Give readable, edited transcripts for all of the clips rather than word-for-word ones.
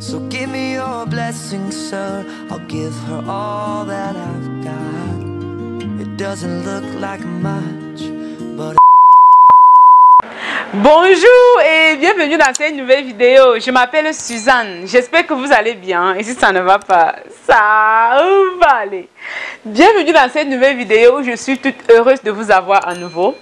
So give me your blessing, sir. I'll give her all that I've got. It doesn't look like much, but Bonjour et bienvenue dans cette nouvelle vidéo. Je m'appelle Suzanne. J'espère que vous allez bien. Et si ça ne va pas, ça va aller. Bienvenue dans cette nouvelle vidéo. Je suis toute heureuse de vous avoir à nouveau.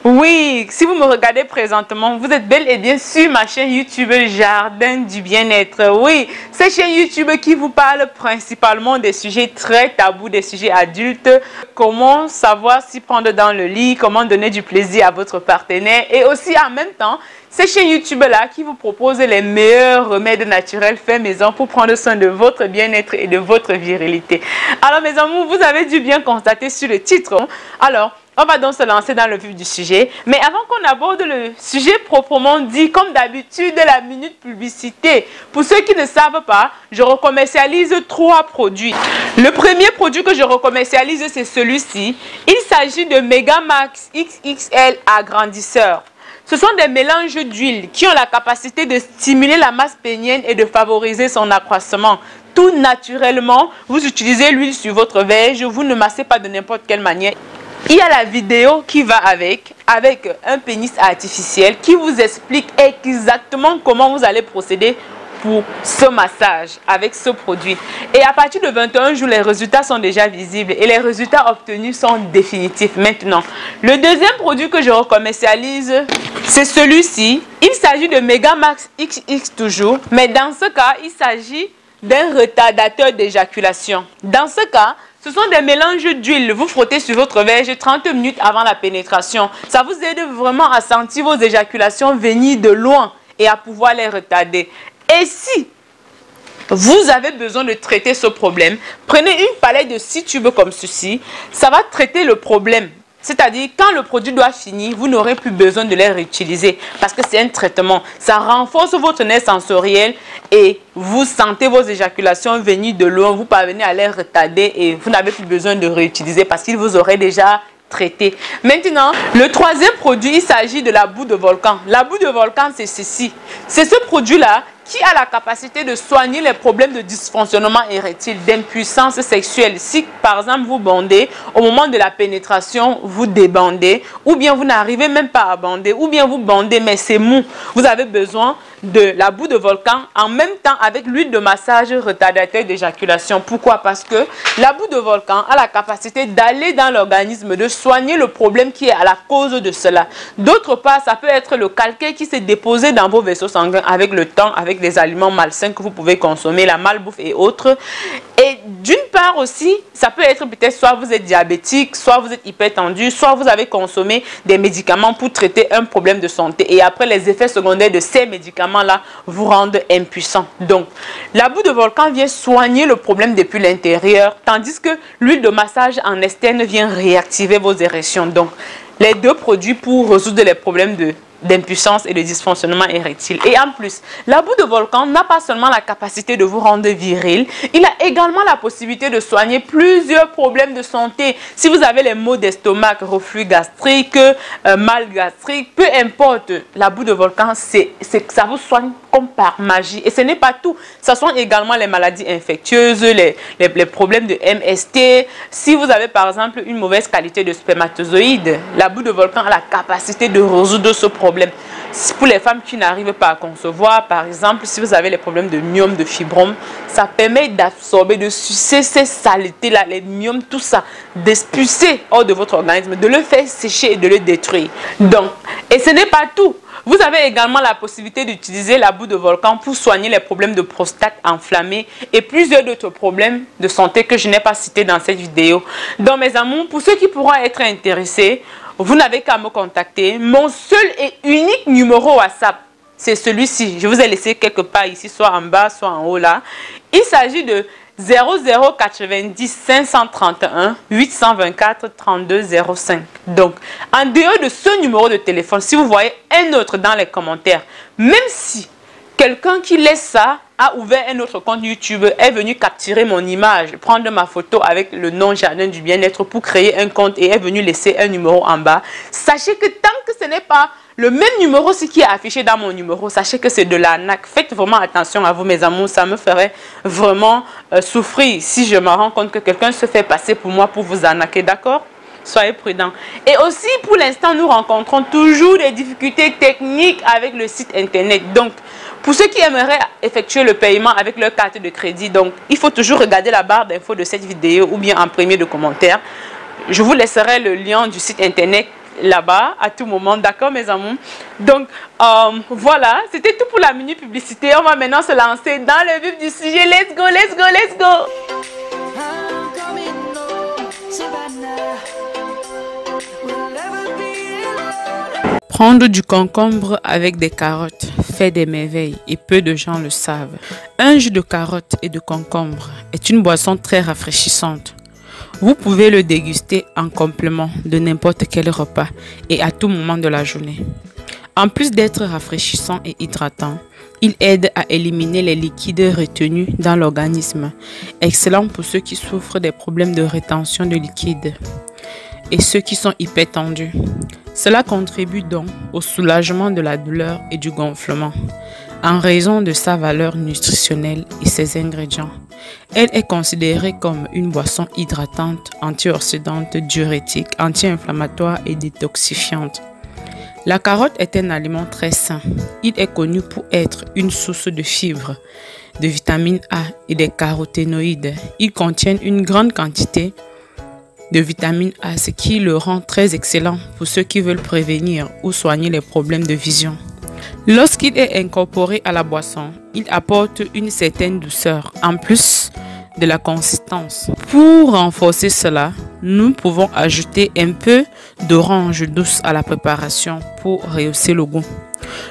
Oui, si vous me regardez présentement, vous êtes bel et bien sur ma chaîne YouTube Jardin du Bien-être. Oui, cette chaîne YouTube qui vous parle principalement des sujets très tabous, des sujets adultes. Comment savoir s'y prendre dans le lit, comment donner du plaisir à votre partenaire. Et aussi en même temps, cette chaîne YouTube-là qui vous propose les meilleurs remèdes naturels faits maison pour prendre soin de votre bien-être et de votre virilité. Alors mes amours, vous avez dû bien constater sur le titre. Alors, on va donc se lancer dans le vif du sujet. Mais avant qu'on aborde le sujet proprement dit, comme d'habitude, la minute publicité. Pour ceux qui ne savent pas, je recommercialise 3 produits. Le premier produit que je recommercialise, c'est celui-ci. Il s'agit de Megamax XXL agrandisseur. Ce sont des mélanges d'huile qui ont la capacité de stimuler la masse pénienne et de favoriser son accroissement. Tout naturellement, vous utilisez l'huile sur votre verge, vous ne massez pas de n'importe quelle manière. Il y a la vidéo qui va avec un pénis artificiel qui vous explique exactement comment vous allez procéder pour ce massage avec ce produit. Et à partir de 21 jours, les résultats sont déjà visibles et les résultats obtenus sont définitifs maintenant. Le deuxième produit que je recommercialise, c'est celui-ci. Il s'agit de Megamax XX toujours, mais dans ce cas, il s'agit d'un retardateur d'éjaculation. Dans ce cas, ce sont des mélanges d'huile. Vous frottez sur votre verge 30 minutes avant la pénétration. Ça vous aide vraiment à sentir vos éjaculations venir de loin et à pouvoir les retarder. Et si vous avez besoin de traiter ce problème, prenez une palette de 6 tubes comme ceci. Ça va traiter le problème. C'est-à-dire, quand le produit doit finir, vous n'aurez plus besoin de les réutiliser parce que c'est un traitement. Ça renforce votre nerf sensoriel et vous sentez vos éjaculations venir de loin. Vous parvenez à les retarder et vous n'avez plus besoin de réutiliser parce qu'il vous aurait déjà traité. Maintenant, le troisième produit, il s'agit de la boue de volcan. La boue de volcan, c'est ceci. C'est ce produit-là qui a la capacité de soigner les problèmes de dysfonctionnement érectile, d'impuissance sexuelle. Si, par exemple, vous bandez, au moment de la pénétration, vous débandez, ou bien vous n'arrivez même pas à bander, ou bien vous bandez, mais c'est mou. Vous avez besoin de la boue de volcan en même temps avec l'huile de massage retardateur d'éjaculation. Pourquoi? Parce que la boue de volcan a la capacité d'aller dans l'organisme, de soigner le problème qui est à la cause de cela. D'autre part, ça peut être le calcaire qui s'est déposé dans vos vaisseaux sanguins avec le temps, avec des aliments malsains que vous pouvez consommer, la malbouffe et autres. Et d'une part aussi, ça peut être peut-être soit vous êtes diabétique, soit vous êtes hypertendu, soit vous avez consommé des médicaments pour traiter un problème de santé. Et après, les effets secondaires de ces médicaments-là vous rendent impuissant. Donc, la boue de volcan vient soigner le problème depuis l'intérieur, tandis que l'huile de massage en externe vient réactiver vos érections. Donc, les deux produits pour résoudre les problèmes d'impuissance et de dysfonctionnement érectile. Et en plus, la boue de volcan n'a pas seulement la capacité de vous rendre viril, il a également la possibilité de soigner plusieurs problèmes de santé. Si vous avez les maux d'estomac, reflux gastrique, mal gastrique, peu importe, la boue de volcan, ça vous soigne comme par magie. Et ce n'est pas tout. Ça soigne également les maladies infectieuses, les problèmes de MST. Si vous avez par exemple une mauvaise qualité de spermatozoïdes, la boue de volcan a la capacité de résoudre ce problème. Pour les femmes qui n'arrivent pas à concevoir, par exemple, si vous avez les problèmes de myome, de fibrome, ça permet d'absorber, de sucer ces saletés-là, les myomes, tout ça, d'expulser hors de votre organisme, de le faire sécher et de le détruire. Donc, et ce n'est pas tout. Vous avez également la possibilité d'utiliser la boue de volcan pour soigner les problèmes de prostate enflammée et plusieurs d'autres problèmes de santé que je n'ai pas cités dans cette vidéo. Donc mes amours, pour ceux qui pourront être intéressés, vous n'avez qu'à me contacter. Mon seul et unique numéro WhatsApp, c'est celui-ci. Je vous ai laissé quelque part ici, soit en bas, soit en haut là. Il s'agit de 0090 531 824 32 05. Donc, en dehors de ce numéro de téléphone, si vous voyez un autre dans les commentaires, même si quelqu'un qui laisse ça a ouvert un autre compte YouTube, est venu capturer mon image, prendre ma photo avec le nom Jardin du Bien-être pour créer un compte et est venu laisser un numéro en bas, sachez que tant que ce n'est pas Le même numéro aussi qui est affiché dans mon numéro, sachez que c'est de l'arnaque. Faites vraiment attention à vous, mes amours. Ça me ferait vraiment souffrir si je me rends compte que quelqu'un se fait passer pour moi pour vous arnaquer, d'accord? Soyez prudents. Et aussi, pour l'instant, nous rencontrons toujours des difficultés techniques avec le site internet. Donc, pour ceux qui aimeraient effectuer le paiement avec leur carte de crédit, donc, il faut toujours regarder la barre d'infos de cette vidéo ou bien en premier de commentaires. Je vous laisserai le lien du site internet là-bas à tout moment, d'accord mes amours? Donc voilà, c'était tout pour la minute publicité. On va maintenant se lancer dans le vif du sujet. Let's go, let's go, let's go. Prendre du concombre avec des carottes fait des merveilles et peu de gens le savent. Un jus de carottes et de concombre est une boisson très rafraîchissante. Vous pouvez le déguster en complément de n'importe quel repas et à tout moment de la journée. En plus d'être rafraîchissant et hydratant, il aide à éliminer les liquides retenus dans l'organisme. Excellent pour ceux qui souffrent des problèmes de rétention de liquide et ceux qui sont hypertendus. Cela contribue donc au soulagement de la douleur et du gonflement. En raison de sa valeur nutritionnelle et ses ingrédients, elle est considérée comme une boisson hydratante, antioxydante, diurétique, anti-inflammatoire et détoxifiante. La carotte est un aliment très sain. Il est connu pour être une source de fibres, de vitamine A et des caroténoïdes. Il contient une grande quantité de vitamine A, ce qui le rend très excellent pour ceux qui veulent prévenir ou soigner les problèmes de vision. Lorsqu'il est incorporé à la boisson, il apporte une certaine douceur, en plus de la consistance. Pour renforcer cela, nous pouvons ajouter un peu d'orange douce à la préparation pour rehausser le goût.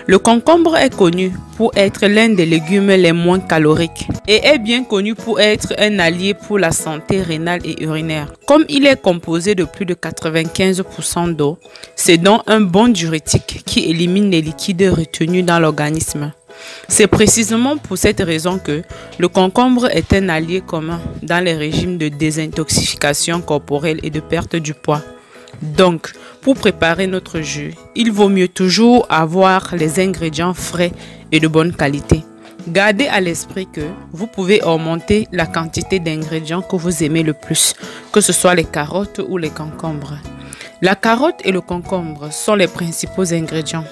Le concombre est connu pour être l'un des légumes les moins caloriques et est bien connu pour être un allié pour la santé rénale et urinaire. Comme il est composé de plus de 95% d'eau, c'est donc un bon diurétique qui élimine les liquides retenus dans l'organisme. C'est précisément pour cette raison que le concombre est un allié commun dans les régimes de désintoxication corporelle et de perte du poids. Donc, pour préparer notre jus, il vaut mieux toujours avoir les ingrédients frais et de bonne qualité. Gardez à l'esprit que vous pouvez augmenter la quantité d'ingrédients que vous aimez le plus, que ce soit les carottes ou les concombres. La carotte et le concombre sont les principaux ingrédients,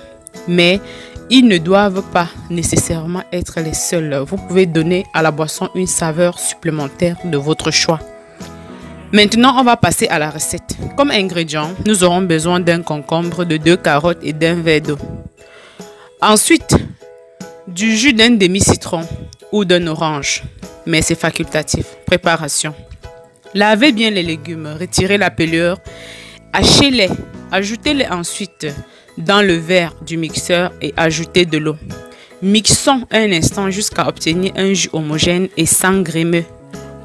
mais ils ne doivent pas nécessairement être les seuls. Vous pouvez donner à la boisson une saveur supplémentaire de votre choix. Maintenant, on va passer à la recette. Comme ingrédient, nous aurons besoin d'un concombre, de 2 carottes et d'un verre d'eau. Ensuite, du jus d'un demi-citron ou d'un orange, mais c'est facultatif. Préparation. Lavez bien les légumes, retirez la pelure, hachez-les, ajoutez-les ensuite dans le verre du mixeur et ajoutez de l'eau. Mixons un instant jusqu'à obtenir un jus homogène et sans grémeux.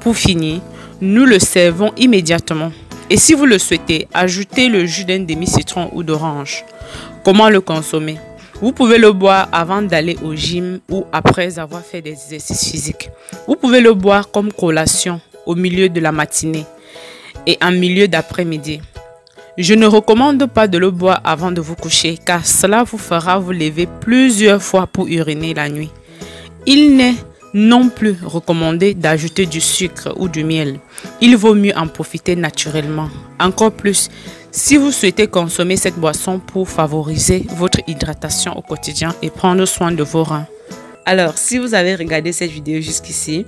Pour finir, nous le servons immédiatement. Et si vous le souhaitez, ajoutez le jus d'un demi-citron ou d'orange. Comment le consommer? Vous pouvez le boire avant d'aller au gym ou après avoir fait des exercices physiques. Vous pouvez le boire comme collation au milieu de la matinée et en milieu d'après-midi. Je ne recommande pas de le boire avant de vous coucher car cela vous fera vous lever plusieurs fois pour uriner la nuit. Il n'est non plus recommandé d'ajouter du sucre ou du miel. Il vaut mieux en profiter naturellement. Encore plus, si vous souhaitez consommer cette boisson pour favoriser votre hydratation au quotidien et prendre soin de vos reins. Alors, si vous avez regardé cette vidéo jusqu'ici,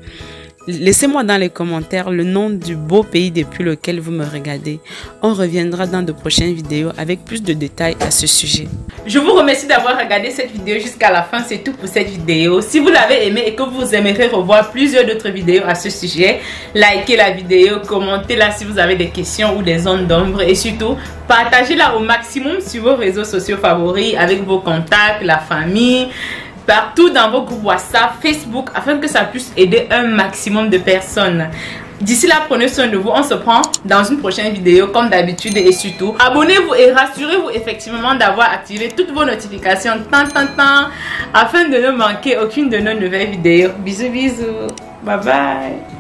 laissez-moi dans les commentaires le nom du beau pays depuis lequel vous me regardez. On reviendra dans de prochaines vidéos avec plus de détails à ce sujet. Je vous remercie d'avoir regardé cette vidéo jusqu'à la fin. C'est tout pour cette vidéo. Si vous l'avez aimé et que vous aimeriez revoir plusieurs d'autres vidéos à ce sujet, likez la vidéo, commentez-la si vous avez des questions ou des zones d'ombre et surtout, partagez-la au maximum sur vos réseaux sociaux favoris avec vos contacts, la famille, partout dans vos groupes WhatsApp, Facebook, afin que ça puisse aider un maximum de personnes. D'ici là, prenez soin de vous. On se prend dans une prochaine vidéo comme d'habitude et surtout, abonnez-vous et rassurez-vous effectivement d'avoir activé toutes vos notifications afin de ne manquer aucune de nos nouvelles vidéos. Bisous, bisous. Bye bye.